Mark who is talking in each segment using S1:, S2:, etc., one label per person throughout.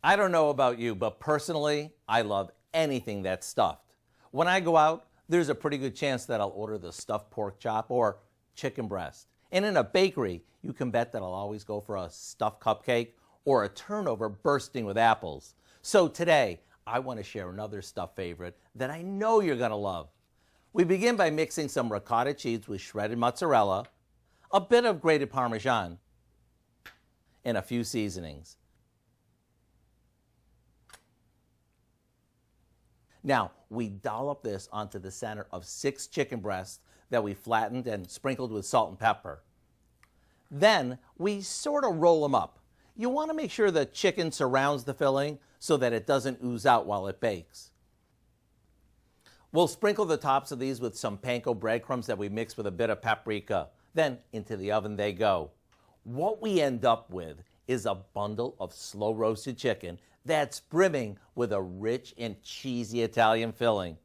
S1: I don't know about you, but personally, I love anything that's stuffed. When I go out, there's a pretty good chance that I'll order the stuffed pork chop or chicken breast. And in a bakery, you can bet that I'll always go for a stuffed cupcake or a turnover bursting with apples. So today, I want to share another stuffed favorite that I know you're going to love. We begin by mixing some ricotta cheese with shredded mozzarella, a bit of grated Parmesan, and a few seasonings. Now, we dollop this onto the center of 6 chicken breasts that we flattened and sprinkled with salt and pepper. Then, we sort of roll them up. You want to make sure the chicken surrounds the filling so that it doesn't ooze out while it bakes. We'll sprinkle the tops of these with some panko breadcrumbs that we mix with a bit of paprika. Then, into the oven they go. What we end up with is a bundle of slow-roasted chicken that's brimming with a rich and cheesy Italian filling.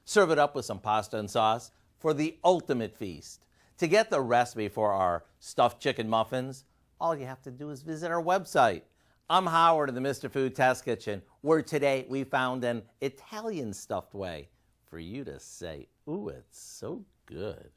S1: Serve it up with some pasta and sauce for the ultimate feast. To get the recipe for our stuffed chicken muffins, all you have to do is visit our website. I'm Howard of the Mr. Food Test Kitchen, where today we found an Italian stuffed way for you to say, ooh, it's so good.